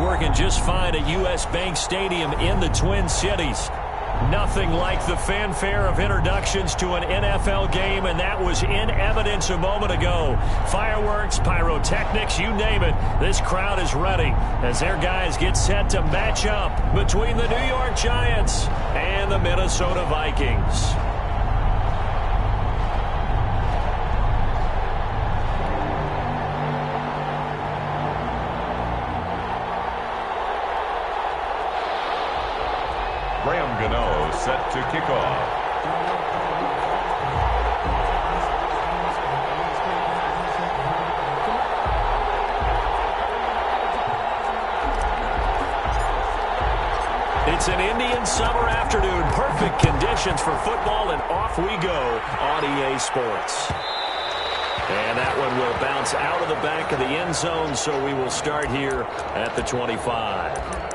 Working just fine at U.S. Bank Stadium in the Twin Cities. Nothing like the fanfare of introductions to an NFL game, and that was in evidence a moment ago. Fireworks, pyrotechnics, you name it. This crowd is ready as their guys get set to match up between the New York Giants and the Minnesota Vikings. Set to kick off. It's an Indian summer afternoon. Perfect conditions for football, and off we go on EA Sports. And that one will bounce out of the back of the end zone, so we will start here at the 25.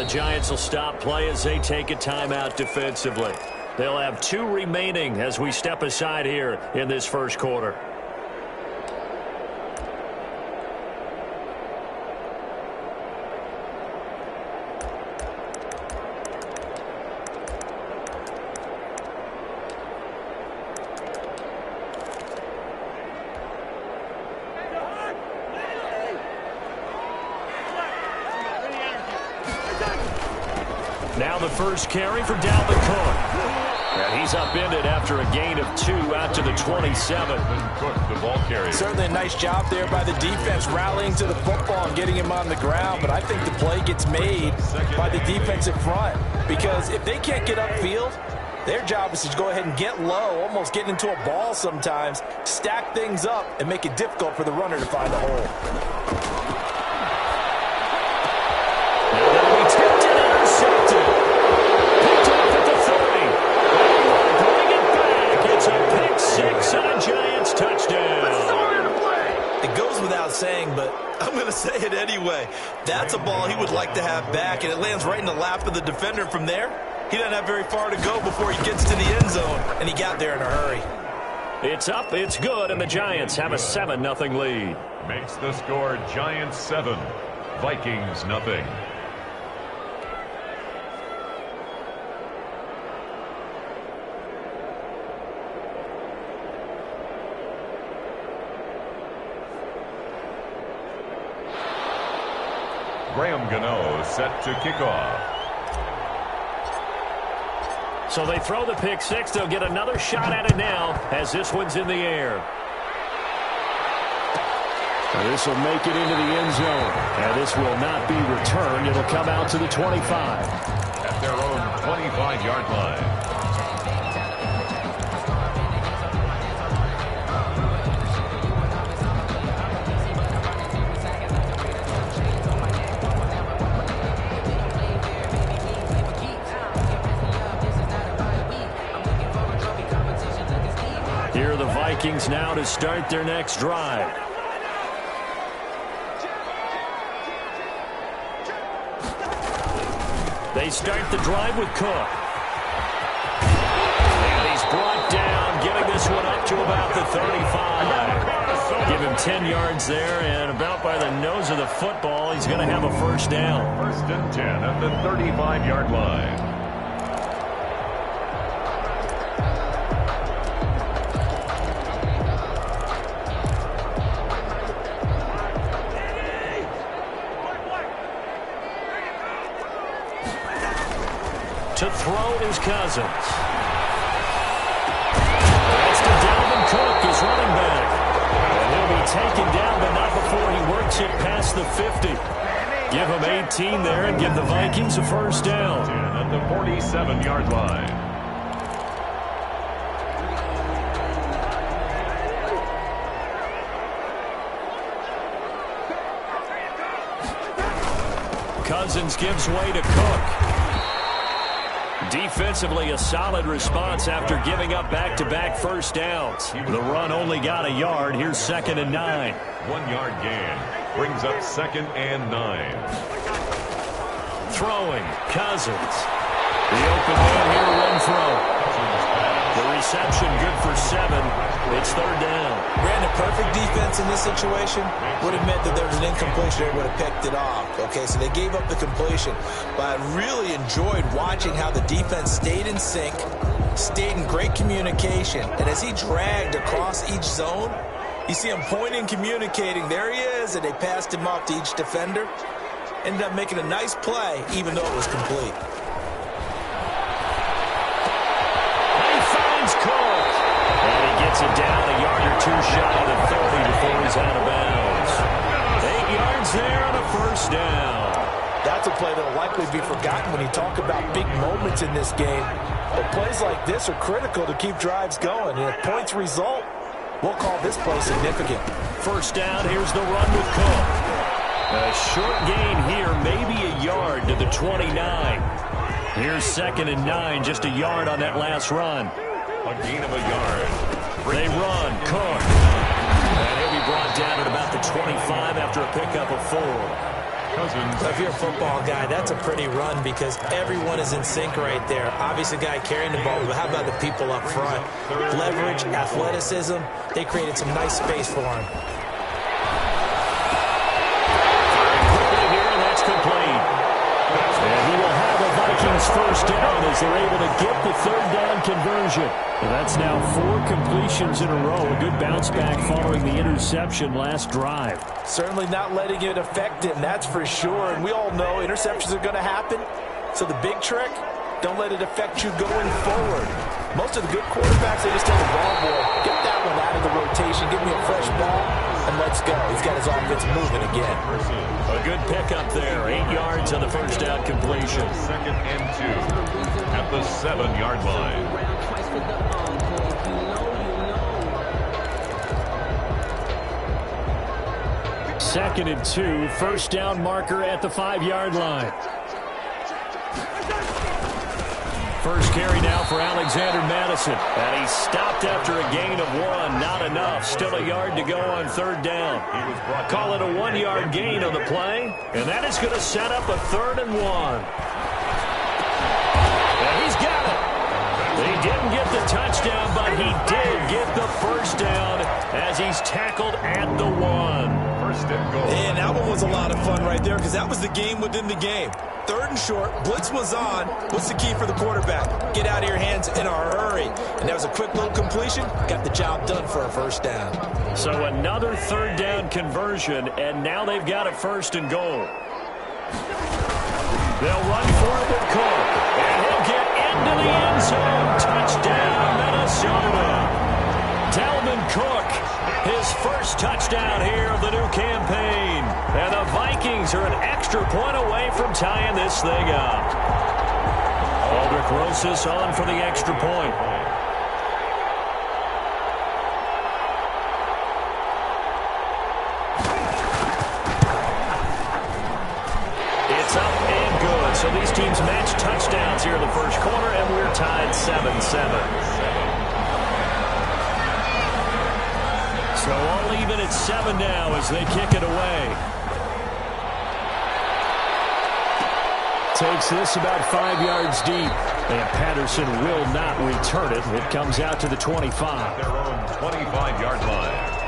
Giants will stop play as they take a timeout defensively. They'll have 2 remaining as we step aside here in this first quarter. Now the first carry for Dalvin Cook. And he's upended after a gain of 2 out to the 27. Cook, the ball carrier. Certainly a nice job there by the defense rallying to the football and getting him on the ground. But I think the play gets made by the defensive front. Because if they can't get upfield, their job is to go ahead and get low, almost get into a ball sometimes, stack things up, and make it difficult for the runner to find a hole. Saying, but I'm going to say it anyway. That's a ball he would like to have back, and it lands right in the lap of the defender from there. He doesn't have very far to go before he gets to the end zone, and he got there in a hurry. It's up, it's good, and the Giants have a 7-0 lead. Makes the score Giants 7, Vikings nothing. Graham Gano set to kick off. So they throw the pick 6. They'll get another shot at it now as this one's in the air. And this will make it into the end zone. And this will not be returned. It'll come out to the 25. At their own 25-yard line. Vikings now to start their next drive. They start the drive with Cook. And he's brought down, getting this one up to about the 35. Give him 10 yards there, and about by the nose of the football, he's going to have a first down. First and 10 at the 35-yard line. To throw is Cousins. That's to Dalvin Cook, his running back. And he'll be taken down, but not before he works it past the 50. Give him 18 there and give the Vikings a first down. 10 at the 47-yard line. Cousins gives way to Cook. Defensively, a solid response after giving up back-to-back first downs. The run only got a yard. Here's 2nd and 9. 1 yard gain brings up 2nd and 9. Throwing, Cousins. The open man here, Renfro. The reception good for 7. It's 3rd down. Ran a perfect defense in this situation. Would have meant that there was an incompletion. They would have picked it off. Okay, so they gave up the completion. But I really enjoyed watching how the defense stayed in sync, stayed in great communication. And as he dragged across each zone, you see him pointing, communicating. There he is, and they passed him off to each defender. Ended up making a nice play, even though it was complete. Gets it down a yard or 2 shy of the 30 before he's out of bounds. 8 yards there on a first down. That's a play that will likely be forgotten when you talk about big moments in this game. But plays like this are critical to keep drives going. And if points result, we'll call this play significant. First down, here's the run with Cook. A short gain here, maybe a yard to the 29. Here's 2nd and 9, just a yard on that last run. A gain of a yard. They run, Cook. And he'll be brought down at about the 25 after a pickup of 4. Cousins. If you're a football guy, that's a pretty run because everyone is in sync right there. Obviously, the guy carrying the ball, but how about the people up front? Leverage, athleticism, they created some nice space for him. Quickly here, and that's complete. And he will have a Vikings first down as they're able to get the 3rd down conversion. Well, that's now 4 completions in a row. A good bounce back following the interception last drive. Certainly not letting it affect him, that's for sure. And we all know interceptions are going to happen. So the big trick, don't let it affect you going forward. Most of the good quarterbacks, they just tell the ball boy, get that one out of the rotation, give me a fresh ball, and let's go. He's got his offense moving again. A good pickup there. 8 yards on the first down completion. 2nd and 2 at the 7-yard line. Second and 2, first down marker at the 5-yard line. First carry now for Alexander Madison. And he stopped after a gain of 1. Not enough. Still a yard to go on 3rd down. Call it a 1-yard gain on the play. And that is going to set up a 3rd and 1. And he's got it. He didn't get the touchdown, but he did get the first down as he's tackled at the 1. First and goal. And that one was a lot of fun right there because that was the game within the game. 3rd and short, blitz was on. What's the key for the quarterback? Get out of your hands in a hurry. And that was a quick little completion. Got the job done for a first down. So another 3rd down conversion, and now they've got a 1st and goal. They'll run for it with Cook. And he'll get into the end zone. Touchdown, Minnesota. Dalvin Cook, his first touchdown here of the new campaign. And the Vikings are an extra point away from tying this thing up. Aldrich Rosas on for the extra point. It's up and good. So these teams match touchdowns here in the first quarter, and we're tied 7-7. So all even at 7 now as they kick it away. Takes this about 5 yards deep. And Patterson will not return it. It comes out to the 25. Their own 25-yard line.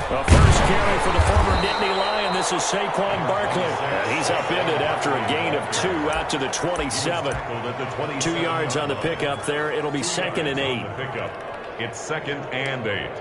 The first carry for the former Nittany Lion. This is Saquon Barkley. And he's upended after a gain of 2 out to the 27. 2 yards on the pickup there. It'll be 2nd and 8. It's 2nd and 8.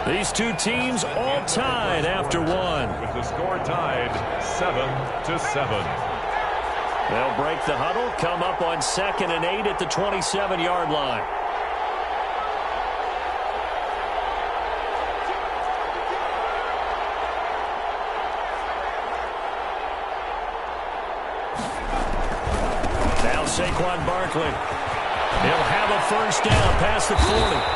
These two teams all tied after one. With the score tied 7-7. They'll break the huddle, come up on 2nd and 8 at the 27-yard line. Now Saquon Barkley. He'll have a first down past the 40.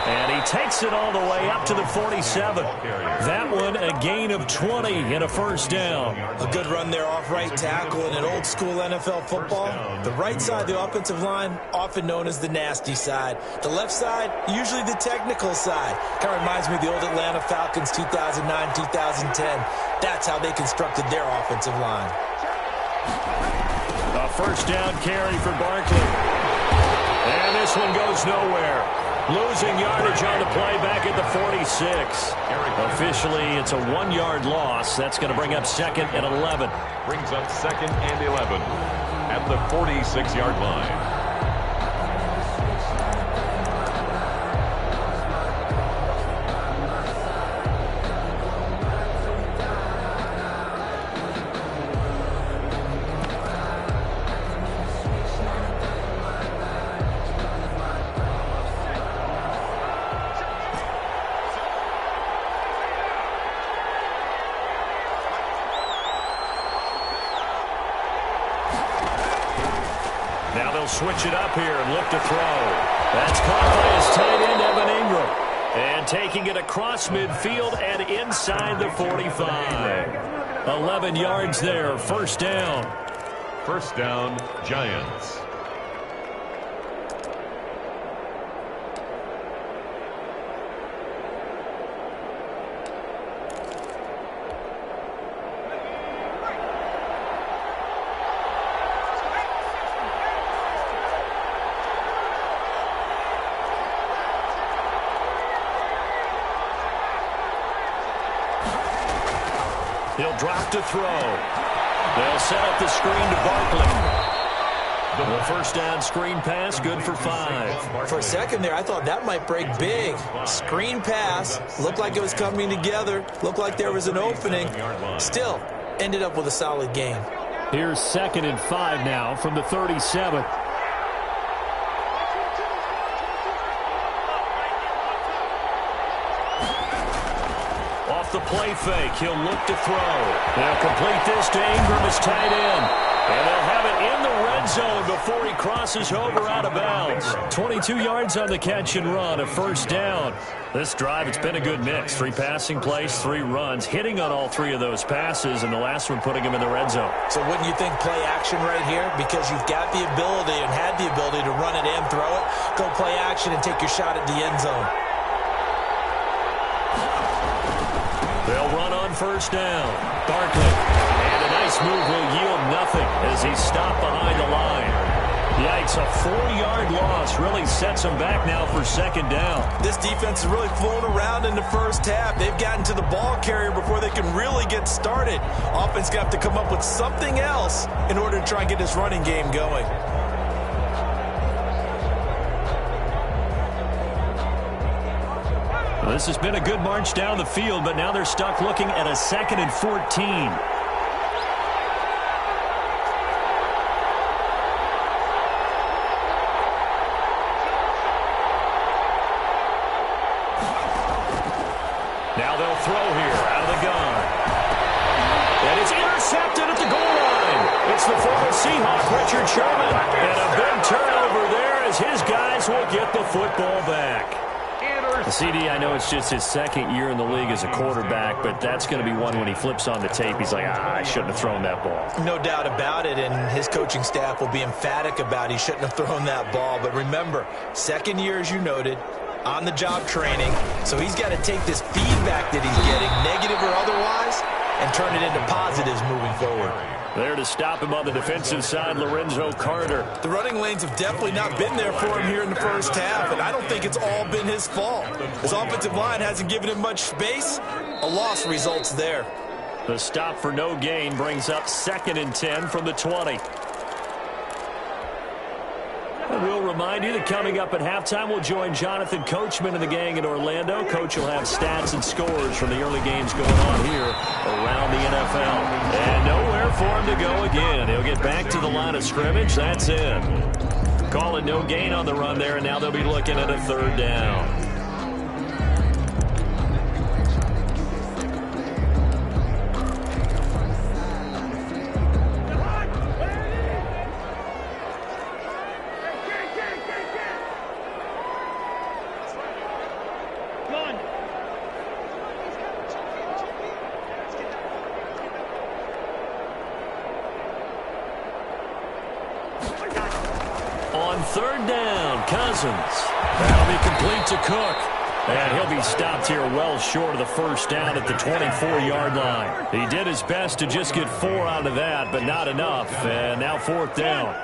And he takes it all the way up to the 47. That one a gain of 20 and a first down. A good run there off right tackle in an old school NFL football. The right side, the offensive line, often known as the nasty side. The left side, usually the technical side. Kind of reminds me of the old Atlanta Falcons 2009, 2010. That's how they constructed their offensive line. A first down carry for Barkley. And this one goes nowhere. Losing yardage on the play back at the 46. Officially, it's a 1-yard loss. That's going to bring up 2nd and 11. Brings up 2nd and 11 at the 46-yard line. Now they'll switch it up here and look to throw. That's caught by his tight end, Evan Ingram. And taking it across midfield and inside the 45. 11 yards there, first down. First down, Giants. He'll drop to throw. They'll set up the screen to Barkley. The first down screen pass, good for 5. For a second there, I thought that might break big. Screen pass, looked like it was coming together, looked like there was an opening. Still, ended up with a solid gain. Here's 2nd and 5 now from the 37. The play fake. He'll look to throw. They'll complete this to Ingram, his tight end. And they'll have it in the red zone before he crosses over out of bounds. 22 yards on the catch and run, a first down. This drive, it's been a good mix. 3 passing plays, 3 runs, hitting on all 3 of those passes, and the last one putting him in the red zone. So wouldn't you think play action right here? Because you've got the ability and had the ability to run it and throw it. Go play action and take your shot at the end zone. They'll run on first down. Barkley. And a nice move will yield nothing as he's stopped behind the line. Yikes, a 4-yard loss really sets them back now for 2nd down. This defense is really flown around in the first half. They've gotten to the ball carrier before they can really get started. Offense got to come up with something else in order to try and get this running game going. Well, this has been a good march down the field, but now they're stuck looking at a 2nd and 14. Now they'll throw here out of the gun. And it's intercepted at the goal line. It's the former Seahawk, Richard Sherman. And a big turnover there as his guys will get the football back. CD, I know it's just his 2nd year in the league as a quarterback, but that's going to be one when he flips on the tape. He's like, I shouldn't have thrown that ball. No doubt about it, and his coaching staff will be emphatic about he shouldn't have thrown that ball. But remember, 2nd year, as you noted, on-the-job training, so he's got to take this feedback that he's getting, negative or otherwise, and turn it into positives moving forward. There to stop him on the defensive side, Lorenzo Carter. The running lanes have definitely not been there for him here in the first half, and I don't think it's all been his fault. His offensive line hasn't given him much space. A loss results there. The stop for no gain brings up 2nd and 10 from the 20. We'll remind you that coming up at halftime, we'll join Jonathan Coachman and the gang in Orlando. Coach will have stats and scores from the early games going on here around the NFL. And nowhere for him to go again. He'll get back to the line of scrimmage. That's it. Call it no gain on the run there, and now they'll be looking at a third down. On third down, Cousins. That'll be complete to Cook. And he'll be stopped here well short of the first down at the 24-yard line. He did his best to just get 4 out of that, but not enough. And now fourth down.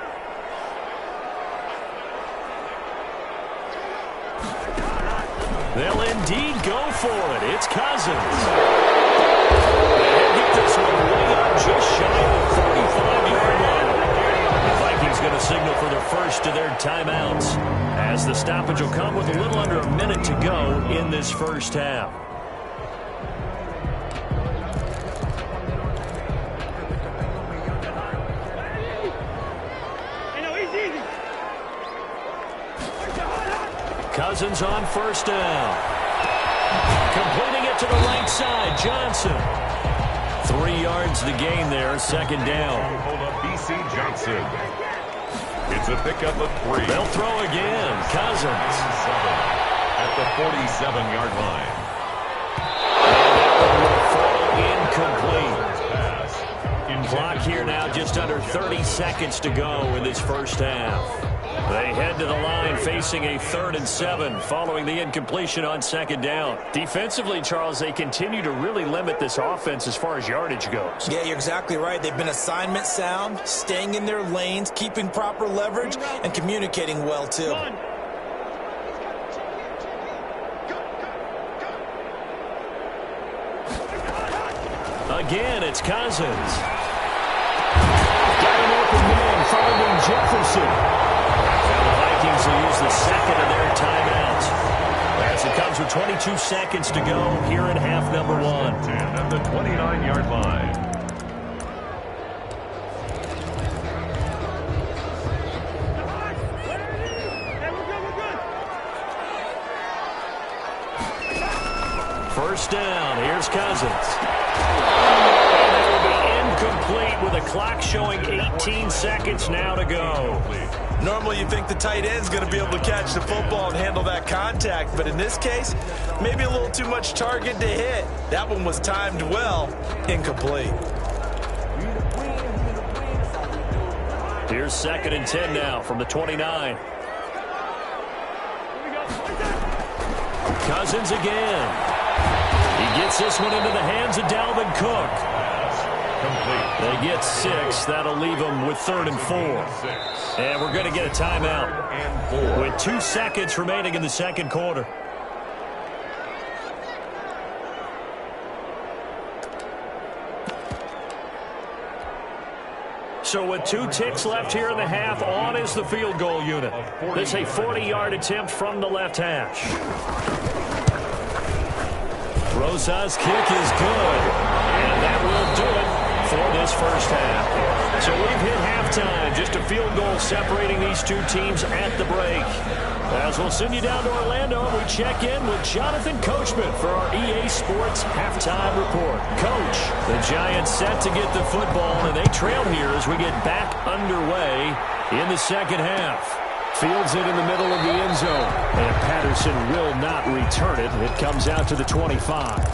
They'll indeed go for it. It's Cousins. They'll get this one way up just shy of the 45-yard line. The Vikings going to signal for their first of their timeouts, as the stoppage will come with a little under a minute to go in this first half. Cousins on first down. Completing it to the right side, Johnson. 3 yards to gain there, second down. Hold up, B.C. Johnson. It's a pickup of 3. They'll throw again. Cousins. At the 47-yard line. Incomplete. Clock here now, just under 30 seconds to go in this first half. They head to the line facing a 3rd and 7 following the incompletion on second down. Defensively, Charles, they continue to really limit this offense as far as yardage goes. Yeah, you're exactly right. They've been assignment sound, staying in their lanes, keeping proper leverage, and communicating well, too. Again, it's Cousins. Got an open man, finding Jefferson. Vikings will use the second of their timeouts as it comes with 22 seconds to go here in half number 1. At the 29-yard line. First down, here's Cousins. And it will be incomplete with a clock showing 18 seconds now to go. Normally you think the tight end's going to be able to catch the football and handle that contact, but in this case, maybe a little too much target to hit. That one was timed well, incomplete. Here's 2nd and 10 now from the 29. Cousins again. He gets this one into the hands of Dalvin Cook. They get 6. That'll leave them with 3rd and 4. And we're going to get a timeout with 2 seconds remaining in the second quarter. So with 2 ticks left here in the half, on is the field goal unit. This is a 40-yard attempt from the left hash. Rosa's kick is good, and that will do it for this first half. So we've hit halftime, just a field goal separating these 2 teams at the break. As we'll send you down to Orlando, we check in with Jonathan Coachman for our EA Sports Halftime Report. Coach, the Giants set to get the football, and they trail here as we get back underway in the second half. Fields it in the middle of the end zone, and Patterson will not return it. It comes out to the 25.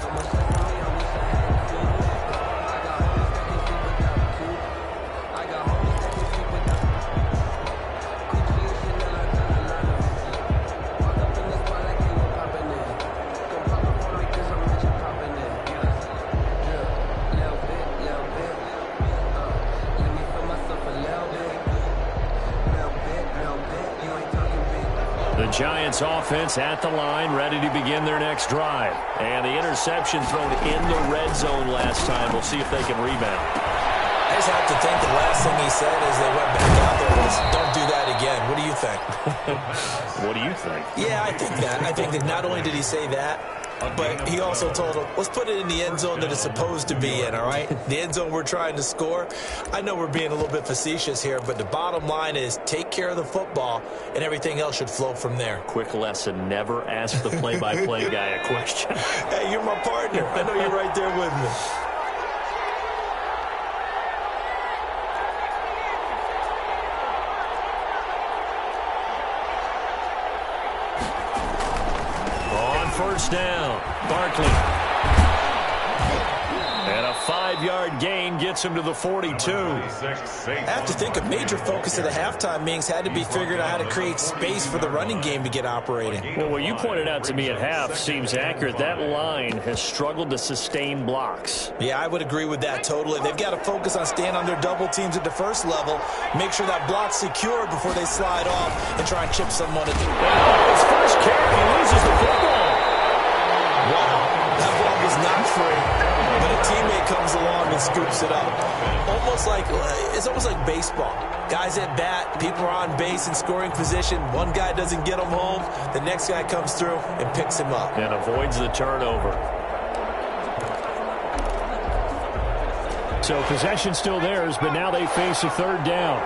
Giants offense at the line, ready to begin their next drive. And the interception thrown in the red zone last time. We'll see if they can rebound. I just have to think the last thing he said as they went back out there was, don't do that again. What do you think? What do you think? Yeah, I think that. I think that not only did he say that, but he also told him, let's put it in the end zone that it's supposed to be in, all right? The end zone we're trying to score. I know we're being a little bit facetious here, but the bottom line is take care of the football, and everything else should flow from there. Quick lesson, never ask the play-by-play guy a question. Hey, you're my partner. I know you're right there with me. First down, Barkley. And a 5-yard gain gets him to the 42. I have to think a major focus of the halftime meetings had to be figuring out how to create space for the running game to get operating. Well, what you pointed out to me at half seems accurate. That line has struggled to sustain blocks. Yeah, I would agree with that totally. They've got to focus on staying on their double teams at the first level, make sure that block's secured before they slide off and try and chip someone at the... His first carry, he loses the football. Wow, that ball was not free, but a teammate comes along and scoops it up. It's almost like baseball. Guys at bat, people are on base in scoring position. One guy doesn't get them home. The next guy comes through and picks him up. And avoids the turnover. So possession still theirs, but now they face a third down.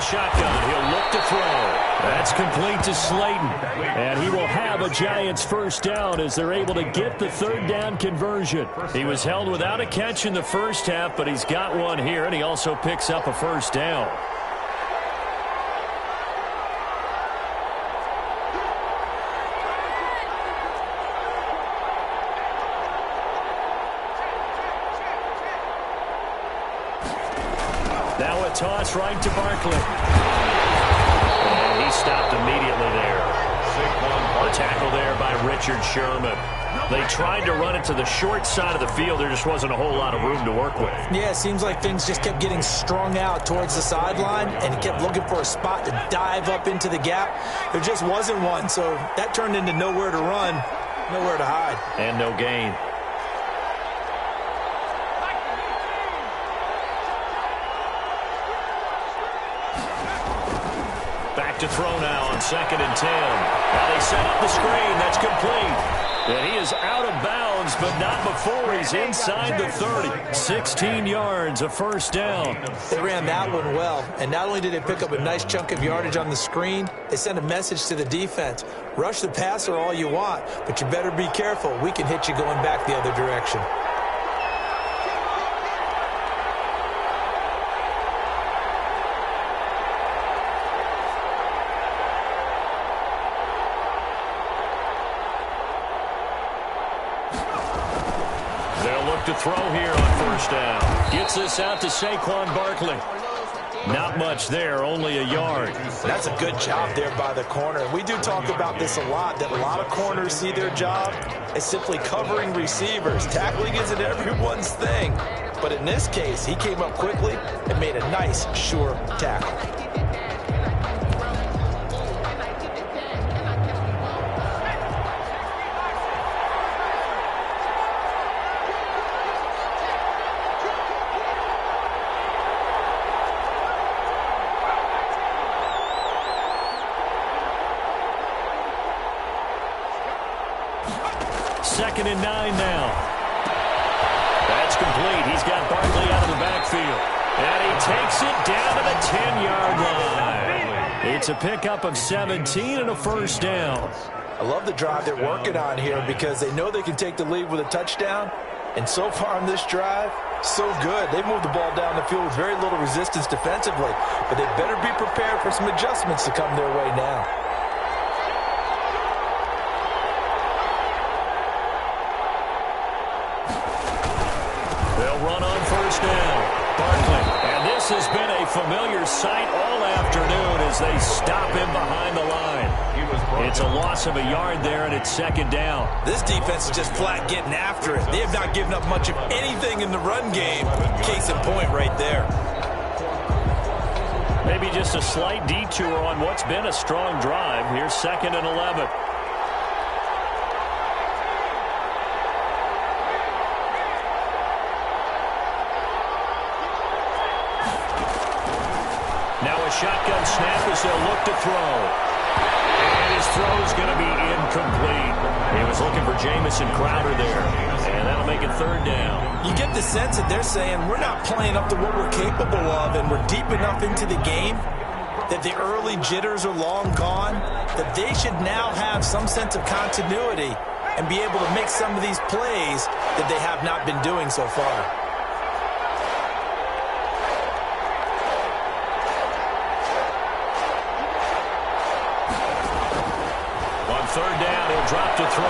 Shotgun. He'll look to throw. That's complete to Slayton. And he will have a Giants first down as they're able to get the third down conversion. He was held without a catch in the first half, but he's got one here, and he also picks up a first down. Now a toss right to Barkley. And he stopped immediately there. A tackle there by Richard Sherman. They tried to run it to the short side of the field. There just wasn't a whole lot of room to work with. Yeah, it seems like things just kept getting strung out towards the sideline, and he kept looking for a spot to dive up into the gap. There just wasn't one, so that turned into nowhere to run, nowhere to hide. And no gain. To throw now on 2nd and 10. Now they set up the screen. That's complete. And he is out of bounds, but not before he's inside the 30. 16 yards, a first down. They ran that one well. And not only did they pick up a nice chunk of yardage on the screen, they sent a message to the defense. Rush the passer all you want, but you better be careful. We can hit you going back the other direction. To throw here on first down. Gets this out to Saquon Barkley. Not much there, only a yard. That's a good job there by the corner. We do talk about this a lot, that a lot of corners see their job as simply covering receivers. Tackling isn't everyone's thing. But in this case, he came up quickly and made a nice, sure tackle. Second and 9 now. That's complete. He's got Barkley out of the backfield. And he takes it down to the 10-yard line. It's a pickup of 17 and a first down. I love the drive they're working on here because they know they can take the lead with a touchdown. And so far on this drive, so good. They moved the ball down the field with very little resistance defensively. But they better be prepared for some adjustments to come their way now. Has been a familiar sight all afternoon as they stop him behind the line. It's a loss of a yard there, and it's second down. This defense is just flat getting after it. They have not given up much of anything in the run game. Case in point right there. Maybe just a slight detour on what's been a strong drive. Here's 2nd and 11. Now a shotgun snap as they'll look to throw. And his throw is going to be incomplete. He was looking for Jamison Crowder there. And that'll make it 3rd down. You get the sense that they're saying we're not playing up to what we're capable of, and we're deep enough into the game that the early jitters are long gone, that they should now have some sense of continuity and be able to make some of these plays that they have not been doing so far. On 3rd down, he'll drop to throw.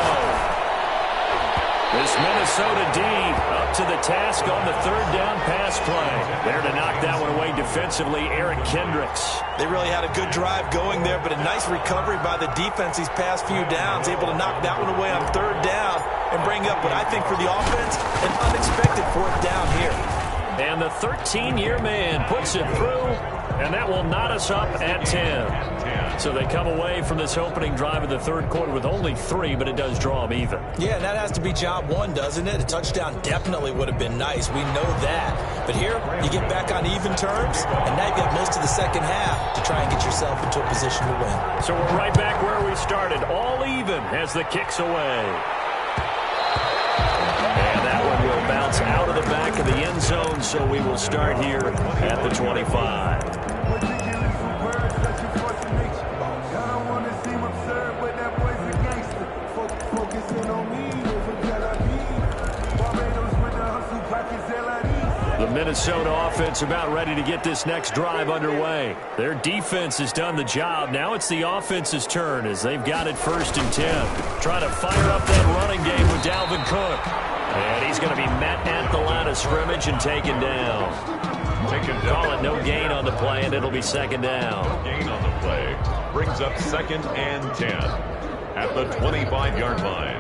This Minnesota D up to the task on the 3rd down pass play. There to knock that one away defensively, Eric Kendricks. They really had a good drive going there, but a nice recovery by the defense these past few downs, able to knock that one away on 3rd down and bring up what I think for the offense, an unexpected 4th down here. And the 13-year man puts it through, and that will knot us up at 10. So they come away from this opening drive of the 3rd quarter with only 3, but it does draw them even. Yeah, that has to be job 1, doesn't it? A touchdown definitely would have been nice. We know that. But here, you get back on even terms, and now you've got most of the second half to try and get yourself into a position to win. So we're right back where we started, all even as the kick's away. And that one will bounce out of the back of the end zone, so we will start here at the 25. The Minnesota offense about ready to get this next drive underway. Their defense has done the job. Now it's the offense's turn as they've got it 1st and 10. Trying to fire up that running game with Dalvin Cook. And he's going to be met at the line of scrimmage and taken down. Call it no gain on the play, and it'll be 2nd down. Gain on the play brings up 2nd and 10 at the 25-yard line.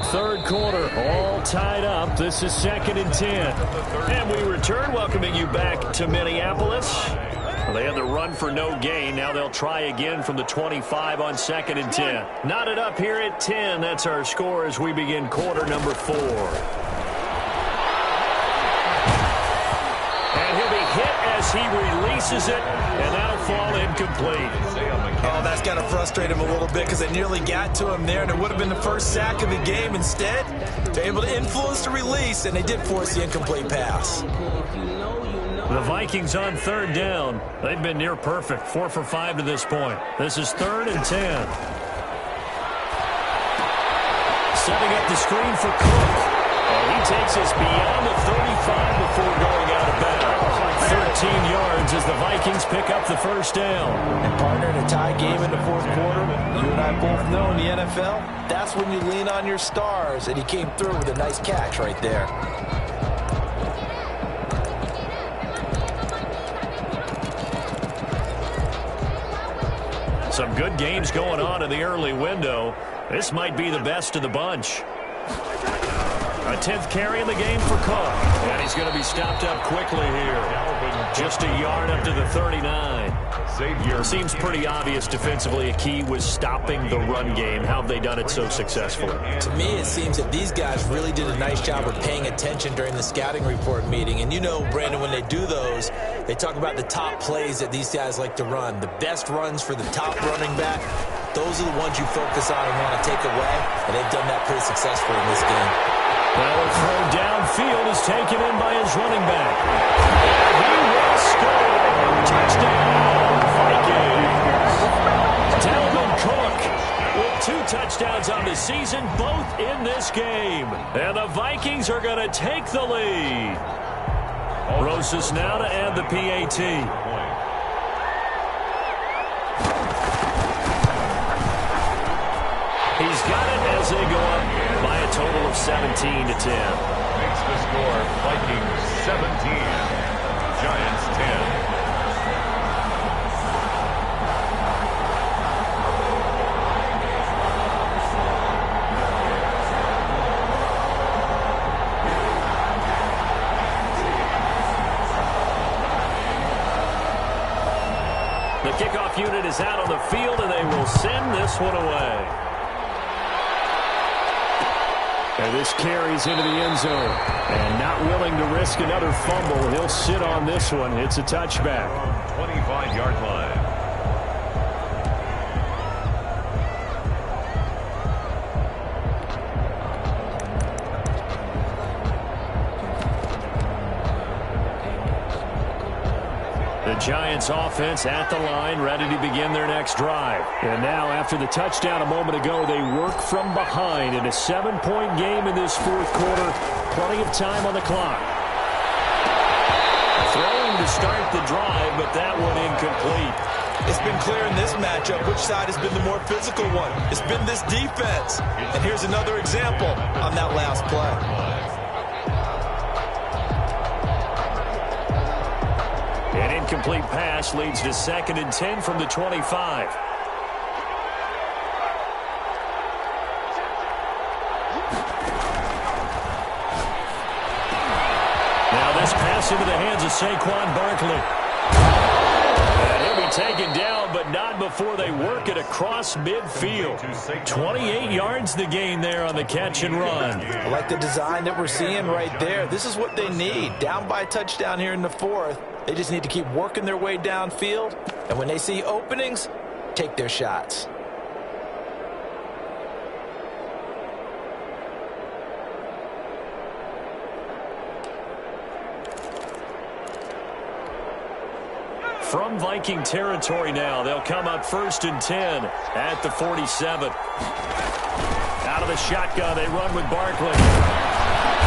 3rd quarter, all tied up. This is 2nd and 10. And we return, welcoming you back to Minneapolis. They had the run for no gain. Now they'll try again from the 25 on 2nd and 10. Knotted up here at 10. That's our score as we begin quarter number 4. And he'll be hit as he releases it, and that'll fall incomplete. Oh, that's got to frustrate him a little bit because they nearly got to him there, and it would have been the first sack of the game. Instead, they're able to influence the release, and they did force the incomplete pass. The Vikings on 3rd down. They've been near perfect, 4 for 5 to this point. This is 3rd and 10. Setting up the screen for Cook. And he takes us beyond the 35 before going out of bounds. 13 yards as the Vikings pick up the 1st down. And partner, in a tie game in the 4th quarter, you and I both know in the NFL, that's when you lean on your stars, and he came through with a nice catch right there. Some good games going on in the early window. This might be the best of the bunch. A 10th carry in the game for Cook. And he's going to be stopped up quickly here. Just a yard up to the 39. Seems pretty obvious defensively. A key was stopping the run game. How have they done it so successfully? To me, it seems that these guys really did a nice job of paying attention during the scouting report meeting. And you know, Brandon, when they do those, they talk about the top plays that these guys like to run. The best runs for the top running back, those are the ones you focus on and want to take away. And they've done that pretty successfully in this game. Well, a throw downfield is taken in by his running back. He will score. Touchdown, Vikings. Dalvin Cook with 2 touchdowns on the season, both in this game. And the Vikings are going to take the lead. Rosas now to add the PAT. He's got it as they go up by a total of 17 to 10. Makes the score Vikings 17, Giants 10. Kickoff unit is out on the field, and they will send this one away. And this carries into the end zone. And not willing to risk another fumble, he'll sit on this one. It's a touchback. 25-yard line. The Giants offense at the line, ready to begin their next drive. And now, after the touchdown a moment ago, they work from behind in a 7-point game in this fourth quarter. Plenty of time on the clock. Throwing to start the drive, but that one incomplete. It's been clear in this matchup which side has been the more physical one. It's been this defense. And here's another example on that last play. An incomplete pass leads to 2nd and 10 from the 25. Now this pass into the hands of Saquon Barkley. And he'll be taken down, but not before they work it across midfield. 28 yards the gain there on the catch and run. I like the design that we're seeing right there. This is what they need. Down by a touchdown here in the fourth. They just need to keep working their way downfield. And when they see openings, take their shots. From Viking territory now, they'll come up 1st and 10 at the 47. Out of the shotgun, they run with Barkley.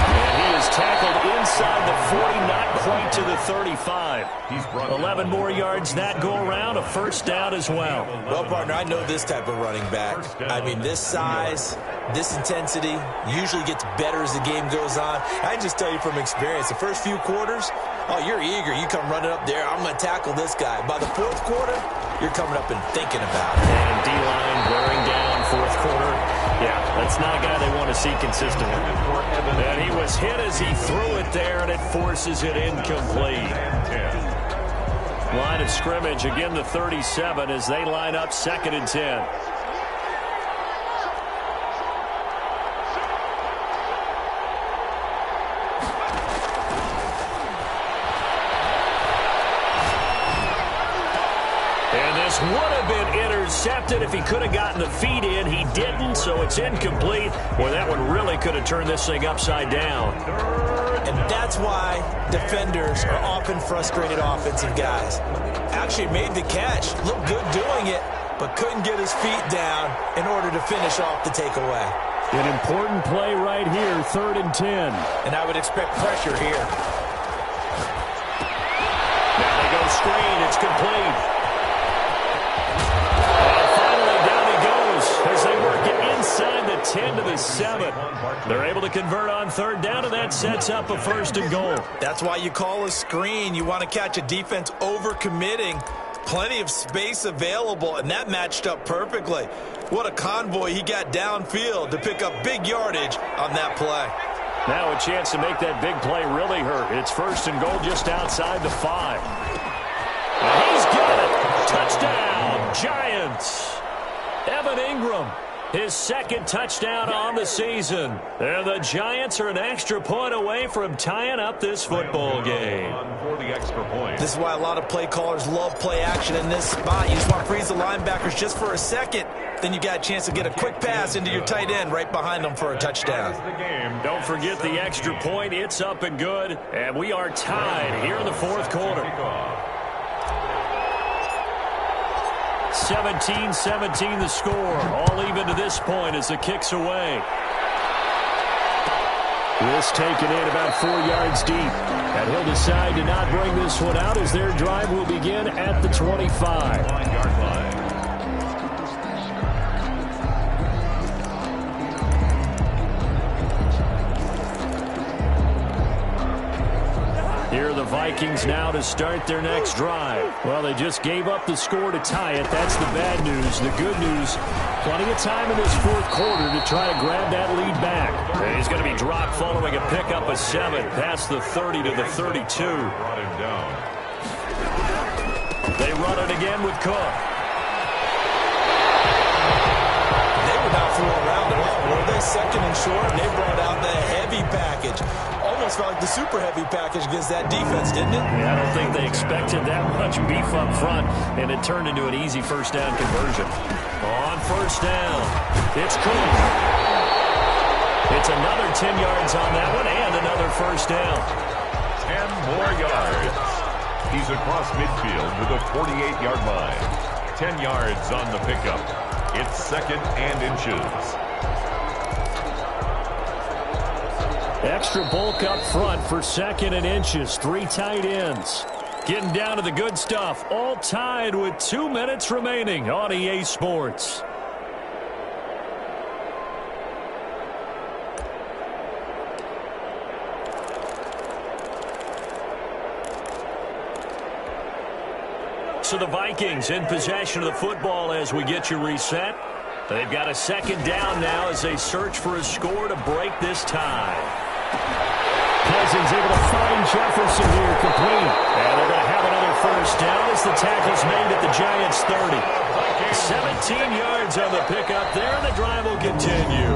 And he is tackled inside the 40, not quite to the 35. 11 more yards that go around, a first down as well. Well, partner, I know this type of running back. I mean, this size, this intensity usually gets better as the game goes on. I can just tell you from experience, the first few quarters, oh, you're eager. You come running up there, I'm going to tackle this guy. By the fourth quarter, you're coming up and thinking about it. And D-line wearing down fourth quarter. Yeah, that's not a guy they want to see consistently. And he was hit as he threw it there, and it forces it incomplete. Line of scrimmage, again the 37 as they line up 2nd and 10. Would have been intercepted if he could have gotten the feet in. He didn't, so it's incomplete. Boy, that one really could have turned this thing upside down. And that's why defenders are often frustrated offensive guys. Actually made the catch, looked good doing it, but couldn't get his feet down in order to finish off the takeaway. An important play right here, 3rd and 10. And I would expect pressure here. Now they go screen, it's complete. As they work it inside the 10 to the 7. They're able to convert on 3rd down, and that sets up a 1st and goal. That's why you call a screen. You want to catch a defense overcommitting. Plenty of space available, and that matched up perfectly. What a convoy he got downfield to pick up big yardage on that play. Now a chance to make that big play really hurt. It's 1st and goal just outside the 5. And he's got it. Touchdown, Giants. Evan Ingram, his 2nd touchdown on the season. And the Giants are an extra point away from tying up this football game. This is why a lot of play callers love play action in this spot. You just want to freeze the linebackers just for a second. Then you got a chance to get a quick pass into your tight end right behind them for a touchdown. Don't forget the extra point. It's up and good. And we are tied here in the fourth quarter. 17-17 the score. All even to this point as the kick's away. This taken in about 4 yards deep. And he'll decide to not bring this one out as their drive will begin at the 25. 9-yard line. Here are the Vikings now to start their next drive. Well, they just gave up the score to tie it. That's the bad news. The good news, plenty of time in this fourth quarter to try to grab that lead back. And he's going to be dropped following a pickup of 7 past the 30 to the 32. Brought him down. They run it again with Cook. They were not fooling around at all, were they? Second and short, and they brought out the heavy package. Almost felt like the super heavy package against that defense, didn't it? Yeah, I don't think they expected that much beef up front, and it turned into an easy first down conversion. On first down, it's Cook. It's another 10 yards on that one and another first down. 10 more yards. He's across midfield to the 48-yard line. 10 yards on the pickup. It's second and inches. Extra bulk up front for second and inches. 3 tight ends. Getting down to the good stuff. All tied with 2 minutes remaining on EA Sports. So the Vikings in possession of the football as we get you reset. They've got a second down now as they search for a score to break this tie. Cousins able to find Jefferson here complete. And they're going to have another first down as the tackle's made at the Giants' 30. 17 yards on the pickup there, and the drive will continue.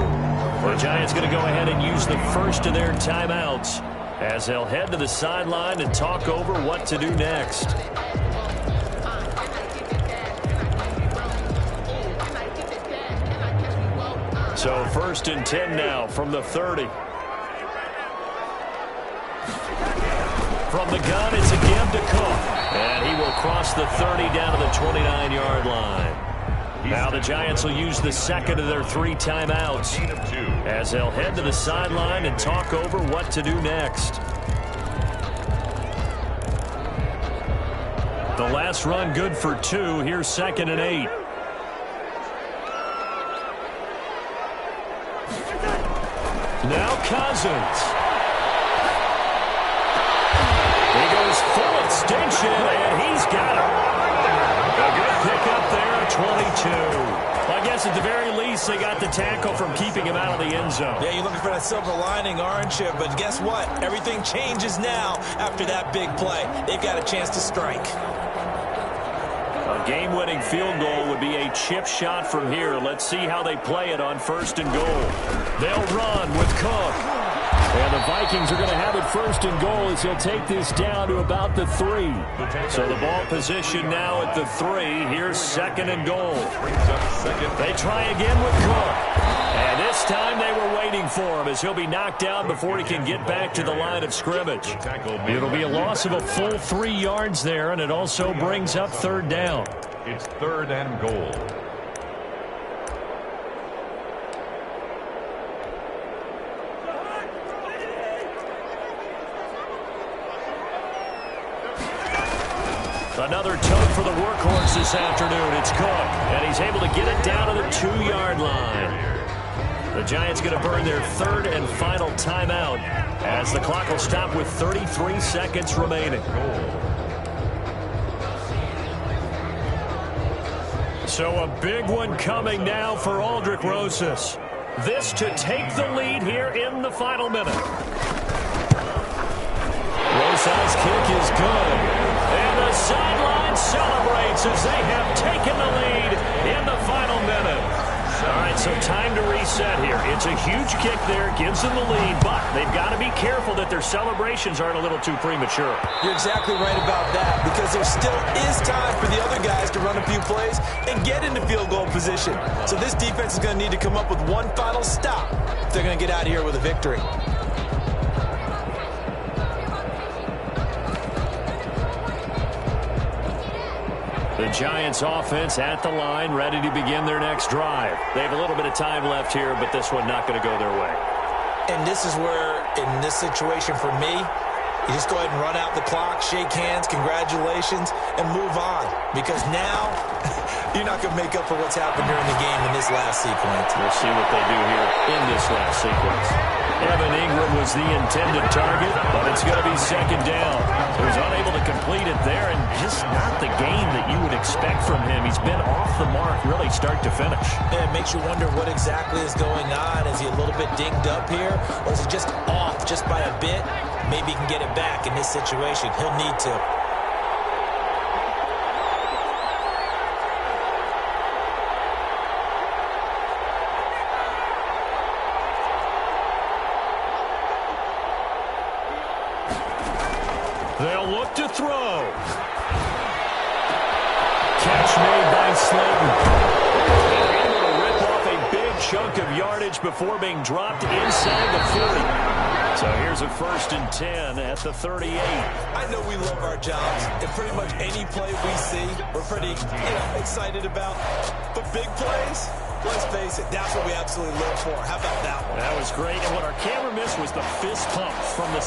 The Giants going to go ahead and use the first of their timeouts as they'll head to the sideline and talk over what to do next. So first and 10 now from the 30. From the gun, it's a give to Cook. And he will cross the 30 down to the 29-yard line. Now the Giants will use the second of their 3 timeouts as they'll head to the sideline and talk over what to do next. The last run good for 2. Here's second and 8. Now Cousins. He goes full extension, and he's got it. A good pickup there at 22. I guess at the very least, they got the tackle from keeping him out of the end zone. Yeah, you're looking for that silver lining, aren't you? But guess what? Everything changes now after that big play. They've got a chance to strike. A game-winning field goal would be a chip shot from here. Let's see how they play it on first and goal. They'll run with Cook. And the Vikings are going to have it first and goal as he'll take this down to about the 3. So the ball position now at the 3. Here's second and goal. They try again with Cook. And this time they were waiting for him as he'll be knocked down before he can get back to the line of scrimmage. It'll be a loss of a full 3 yards there, and it also brings up third down. It's third and goal. Another tote for the workhorse this afternoon. It's Cook, and he's able to get it down to the 2-yard line. The Giants going to burn their third and final timeout as the clock will stop with 33 seconds remaining. So a big one coming now for Aldrick Rosas. This to take the lead here in the final minute. Rosas' kick is good. And the sideline celebrates as they have taken the lead in the final minute. All right, so time to reset here. It's a huge kick there, gives them the lead, but they've got to be careful that their celebrations aren't a little too premature. You're exactly right about that, because there still is time for the other guys to run a few plays and get into field goal position. So this defense is going to need to come up with one final stop if they're going to get out of here with a victory. The Giants offense at the line, ready to begin their next drive. They have a little bit of time left here, but this one not going to go their way. And this is where, in this situation for me, you just go ahead and run out the clock, shake hands, congratulations, and move on. Because now, you're not going to make up for what's happened during the game in this last sequence. We'll see what they do here in this last sequence. Evan Ingram was the intended target, but it's going to be second down. He was unable to complete it there, and just not the game that you would expect from him. He's been off the mark really start to finish. Yeah, it makes you wonder what exactly is going on. Is he a little bit dinged up here, or is he just off just by a bit? Maybe he can get it back in this situation. He'll need to. They'll look to throw. Catch made by Slayton. Able to rip off a big chunk of yardage before being dropped inside the 40. So here's a 1st and 10 at the 38. I know we love our jobs, and pretty much any play we see, we're pretty excited about. But big plays, let's face it, that's what we absolutely live for. How about that one? That was great, and what our camera missed was the fist pump from the